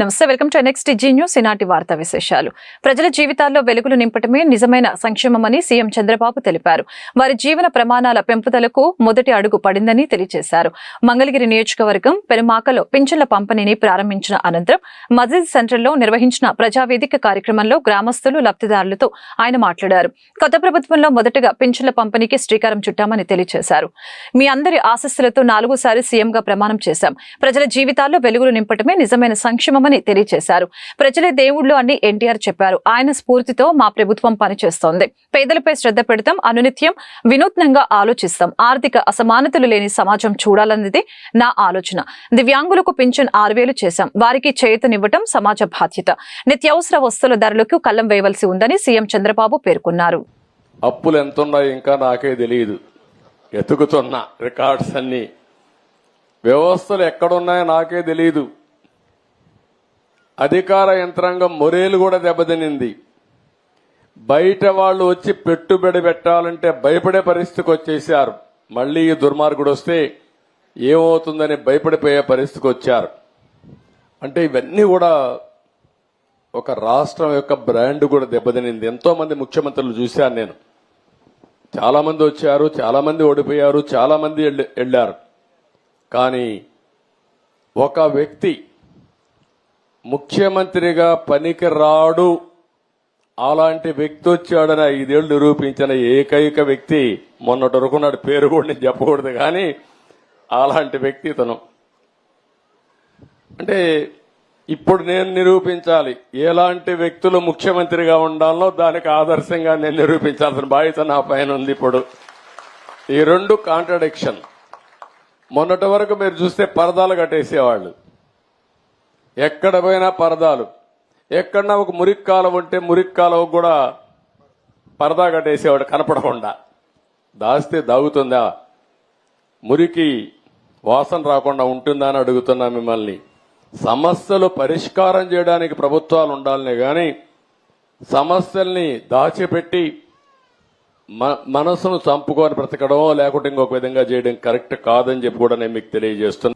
నమస్తే, welcome to next Zee news. ఈనాటి వార్తా విశేషాలు. ప్రజల జీవితాల్లో వెలుగులు నింపటమే నిజమైన సంక్షేమమని సీఎం చంద్రబాబు తెలిపారు. వారి జీవన ప్రమాణాల పెంపుదలకు మొదటి అడుగు పడిందని తెలియజేశారు. మంగళగిరి నియోజకవర్గం పెనుమాకలో పింఛన్ల పంపిణీని ప్రారంభించిన అనంతరం మజీద్ సెంటర్లో నిర్వహించిన ప్రజావేదిక కార్యక్రమంలో గ్రామస్తులు లబ్ధిదారులతో ఆయన మాట్లాడారు. కొత్త ప్రభుత్వంలో మొదటగా పింఛన్ల పంపిణీకి శ్రీకారం చుట్టామని తెలియజేశారు. మీ అందరి ఆశీస్సులతో 4సారి సీఎంగా ప్రమాణం చేశాం. ప్రజల జీవితాల్లో వెలుగులు నింపటమే నిజమైన సంక్షేమమని తెలియజేశారు. ప్రజలే దేవుళ్ళు అని ఎన్టీఆర్ చెప్పారు. ఆయన స్ఫూర్తితో మా ప్రభుత్వం పనిచేస్తోంది. పేదలపై శ్రద్ధ పెడతాం, అనునిత్యం వినూత్నంగా ఆలోచిస్తాం. ఆర్థిక అసమానతలు లేని సమాజం చూడాలన్నది నా ఆలోచన. దివ్యాంగులకు పింఛన్ 6,000 చేశాం. వారికి చేయూతనివ్వటం సమాజ బాధ్యత. నిత్యావసర వస్తువుల ధరలకు కళ్లం వేయవలసి ఉందని సీఎం చంద్రబాబు పేర్కొన్నారు. అప్పులు ఎంతున్నాయో ఇంకా నాకే తెలియదు. ఎతుకుతున్న రికార్డ్స్ అన్ని, వ్యవస్థలు ఎక్కడున్నాయో నాకే తెలియదు. అధికార యంత్రాంగం మొరేలు కూడా దెబ్బతినింది. బయట వాళ్ళు వచ్చి పెట్టుబడి పెట్టాలంటే భయపడే పరిస్థితికి వచ్చేశారు. మళ్లీ ఈ దుర్మార్గుడు వస్తే ఏమవుతుందని భయపడిపోయే పరిస్థితికి వచ్చారు. అంటే ఇవన్నీ కూడా ఒక రాష్ట్రం యొక్క బ్రాండ్ కూడా దెబ్బతినింది. ఎంతో మంది ముఖ్యమంత్రులు చూశాను నేను. చాలా మంది వచ్చారు, చాలా మంది ఓడిపోయారు, చాలా మంది వెళ్లారు. కానీ ఒక వ్యక్తి ముఖ్యమంత్రిగా పనికి రాడు, అలాంటి వ్యక్తి వచ్చాడని 5 ఏళ్లు నిరూపించిన ఏకైక వ్యక్తి మొన్నటి వరకు నాడు పేరు కూడా నేను చెప్పకూడదు, కానీ అలాంటి వ్యక్తి తను. అంటే ఇప్పుడు నేను నిరూపించాలి ఎలాంటి వ్యక్తులు ముఖ్యమంత్రిగా ఉండాలో, దానికి ఆదర్శంగా నేను నిరూపించాల్సిన బాధ్యత నా పైన ఉంది. ఇప్పుడు ఈ 2 కాంట్రడిక్షన్. మొన్నటి వరకు మీరు చూస్తే పరదాలు కట్టేసేవాళ్ళు, ఎక్కడ పోయినా పరదాలు. ఎక్కడన్నా ఒక మురికి కాలువ ఉంటే మురికి కాలువ కూడా పరదా కట్టేసేవాడు కనపడకుండా. దాస్తే దాగుతుందా? మురికి వాసన రాకుండా ఉంటుందా అని అడుగుతున్నా మిమ్మల్ని. సమస్యలు పరిష్కారం చేయడానికి ప్రభుత్వాలు ఉండాలనే గాని సమస్యల్ని దాచిపెట్టి మనసును చంపుకొని బ్రతకడం లేకుంటే ఇంకొక విధంగా చేయడం కరెక్ట్ కాదని చెప్పి కూడా నేను మీకు తెలియజేస్తున్నా.